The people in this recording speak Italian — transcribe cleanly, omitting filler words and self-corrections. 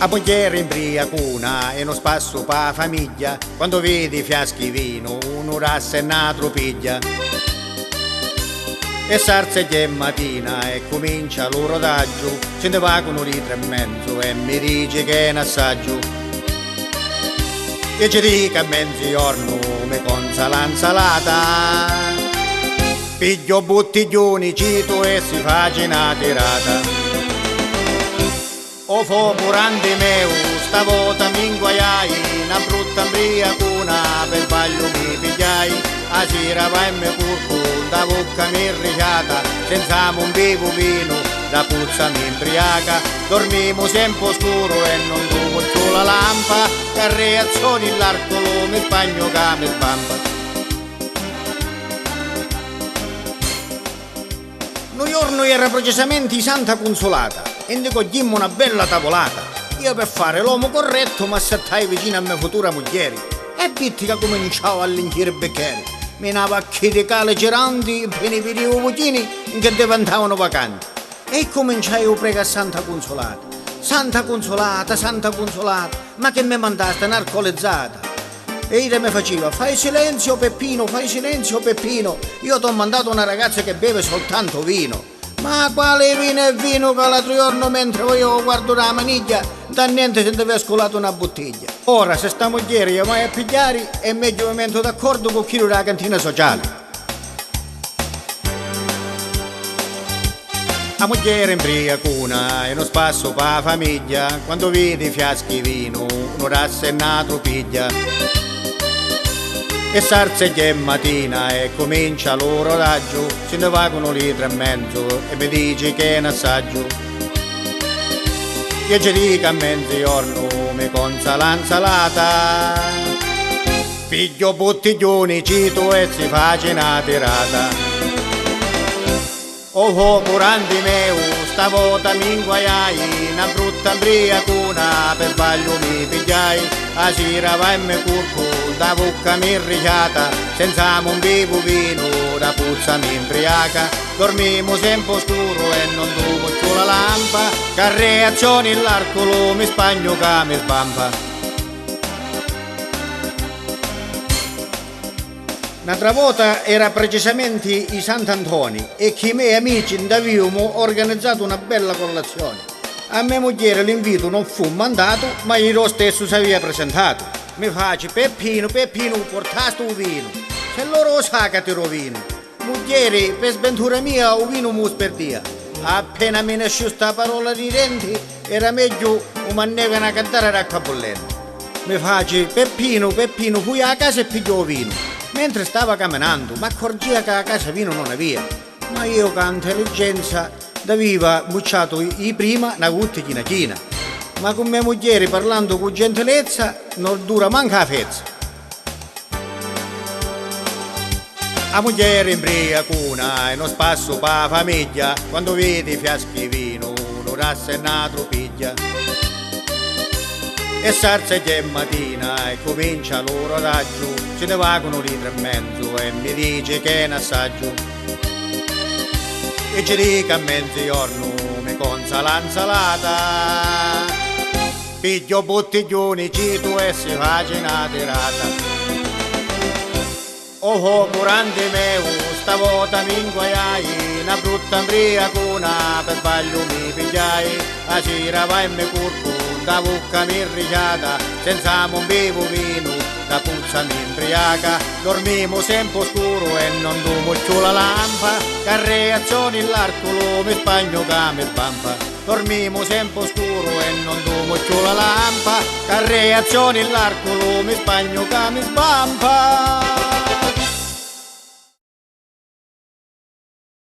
A moglie imbriacuna e non spasso pa famiglia, quando vedi fiaschi vino uno rassa e un altro piglia. E sarze che mattina e comincia lo rodaggio, ce ne va con un litro e mezzo e mi dice che è un assaggio. E ci dica a mezzogiorno mi conza l'insalata, piglio bottiglioni, cito e si faccia una tirata. O fo curante meu, stavolta mi inguaiai, una brutta imbriacuna, per sbaglio mi pigliai, a sera vai e mi curco, da bocca mi irricata, senza un bevo vino, da puzza mi imbriaca, dormimo sempre scuro e non duvo più la lampa, che reazioni l'arcolo mi spagno che mi sbamba. Un giorno era precisamente Santa Consolata e ne cogliemmo una bella tavolata. Io per fare l'uomo corretto mi assettai vicino a mia futura moglie e vitti che cominciavo a linchiare il bicchiere. Mi una pacchia di cale geranti e ne vedevo pochini che diventavano vacanti. E cominciai a pregare a Santa Consolata. Santa Consolata, Santa Consolata, ma che mi mandaste un'alcolizzata? E ella mi faceva: fai silenzio Peppino, fai silenzio Peppino, io ti ho mandato una ragazza che beve soltanto vino. Ma quale vino e vino, che l'altro giorno mentre io guardo la maniglia da niente se deve scolato una bottiglia. Ora se sta moglie io vai a pigliare è meglio mi metto d'accordo con chi della cantina sociale. La moglie imbriacuna e non spasso pa famiglia, quando vedi fiaschi vino uno rassa e un altro piglia. E sarze che mattina e comincia lo rodaggio, se ne va con un litro e mezzo e mi dice che è un assaggio. Io ci dico a mezzogiorno mi conza l'insalata, piglio bottiglioni, cito e si faccia una tirata. Oh curante meu, stavolta mi inguaiai, una brutta imbriacuna, per sbaglio mi pigliai, a sera vai e mi curco, da bocca mi irricata, senza un bevo vino, da puzza mi imbriaca, dormimo sempre scuro e non duvo più la lampa, che reazioni l'arcolo mi spagno che mi sbampa. Un'altra volta era precisamente i Sant'Antoni e che i miei amici avevamo organizzato una bella colazione. A mia moglie l'invito non fu mandato, ma io lo stesso si aveva presentato. Mi face: Peppino, Peppino, portaste un vino. Se loro sa che ti rovino. Moglie, per sventura mia, un vino mus per dia. Appena mi nasce sta parola di denti, era meglio un mannega una cantare d'acqua bollente. Mi face: Peppino, Peppino, fui a casa e pigliò vino. Mentre stava camminando, mi accorgeva che a casa vino non aveva. Ma io con intelligenza da viva bucciato i prima una bottiglina china. Ma con mia moglie parlando con gentilezza non dura manca la fezza. La moglie imbriacuna e non spasso pa famiglia, quando vedi fiaschi vino uno rassa e un altro piglia. E sarze che mattina e comincia lo rodaggio, ce ne va con un litro e mezzo e mi dice che è un assaggio. E ci dico a mezzogiorno mi conza l'insalata, piglio bottiglioni, cito e si faccia una tirata. Oh curante meu, stavolta mi inguaiai, una brutta imbriacuna, per sbaglio mi pigliai, a sera vai e mi curco, da bocca mi irricata, senza un bevo vino, da puzza mi imbriaca, dormimo sempre scuro e non dumo più la lampa, che reazioni l'arcolo mi spagno che mi sbampa. Dormimo sempre scuro e non dumo più la lampa, che reazioni l'arcolo mi spagno che mi sbampa.